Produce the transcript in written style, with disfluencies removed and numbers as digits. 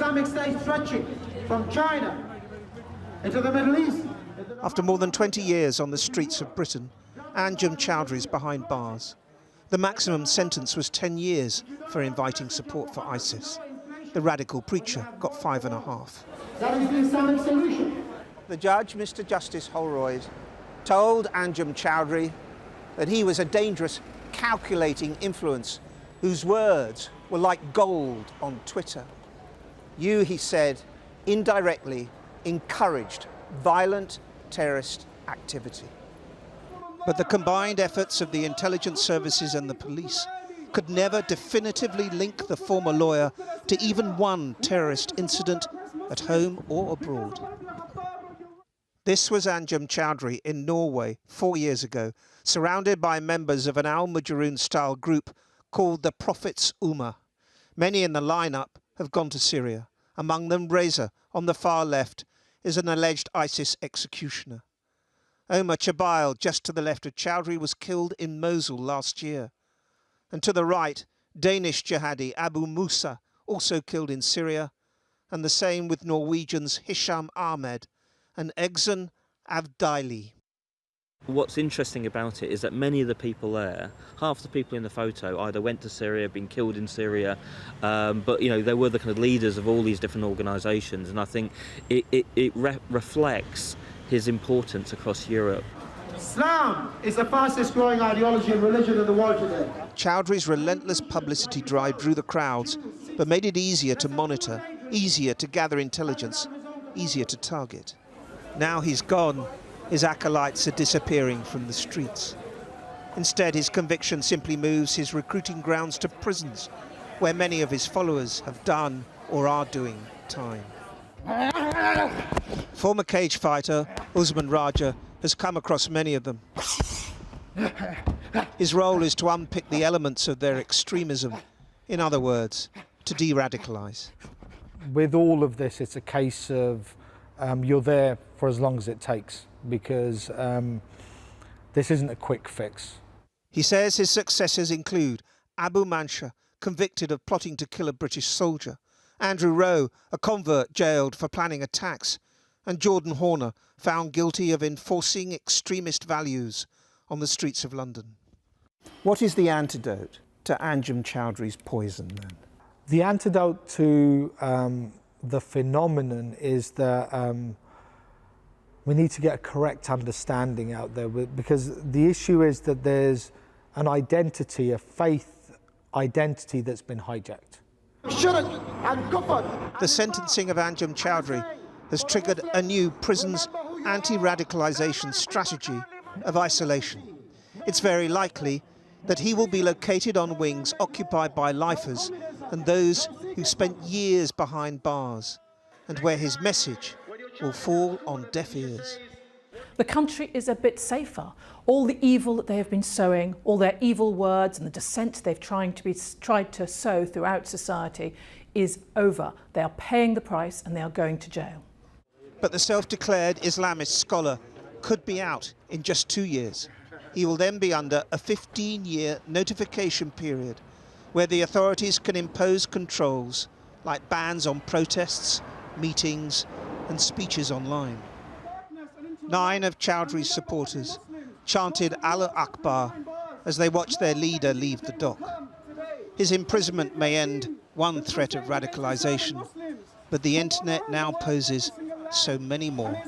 Islamic State stretching from China into the Middle East. After more than 20 years on the streets of Britain, Anjem Choudary is behind bars. The maximum sentence was 10 years for inviting support for ISIS. The radical preacher got 5.5. That is the Islamic solution. The judge, Mr. Justice Holroyd, told Anjem Choudary that he was a dangerous, calculating influence whose words were like gold on Twitter. You, he said, indirectly encouraged violent terrorist activity. But the combined efforts of the intelligence services and the police could never definitively link the former lawyer to even one terrorist incident at home or abroad. This was Anjem Choudary in Norway 4 years ago, surrounded by members of an al-Mujahideen-style group called the Prophet's Ummah. Many in the lineup have gone to Syria. Among them, Reza, on the far left, is an alleged ISIS executioner. Omar Chabail, just to the left of Choudary, was killed in Mosul last year. And to the right, Danish jihadi Abu Musa, also killed in Syria, and the same with Norwegians Hisham Ahmed and Egson Avdaili. What's interesting about it is that many of the people there, half the people in the photo either went to Syria, been killed in Syria, but you know, they were the kind of leaders of all these different organisations, and I think it reflects his importance across Europe. Islam is the fastest growing ideology and religion in the world today. Chowdary's relentless publicity drive drew the crowds, but made it easier to monitor, easier to gather intelligence, easier to target. Now he's gone, his acolytes are disappearing from the streets. Instead, his conviction simply moves his recruiting grounds to prisons, where many of his followers have done or are doing time. Former cage fighter Usman Raja has come across many of them. His role is to unpick the elements of their extremism, in other words, to de-radicalise. With all of this, it's a case of you're there for as long as it takes, because this isn't a quick fix. He says his successors include Abu Mansha, convicted of plotting to kill a British soldier, Andrew Rowe, a convert jailed for planning attacks, and Jordan Horner, found guilty of enforcing extremist values on the streets of London. What is the antidote to Anjem Chowdary's poison, then? The antidote to the phenomenon is that we need to get a correct understanding out there, because the issue is that there's an identity, a faith identity that's been hijacked. The sentencing of Anjem Choudary has triggered a new prison's anti-radicalisation strategy of isolation. It's very likely that he will be located on wings occupied by lifers and those who spent years behind bars, and where his message will fall on deaf ears. The country is a bit safer. All the evil that they have been sowing, all their evil words and the dissent they've tried to sow throughout society is over. They are paying the price and they are going to jail. But the self-declared Islamist scholar could be out in just 2 years. He will then be under a 15-year notification period where the authorities can impose controls like bans on protests, meetings and speeches online. 9 of Chowdary's supporters chanted Allah Akbar as they watched their leader leave the dock. His imprisonment may end one threat of radicalisation, but the internet now poses so many more.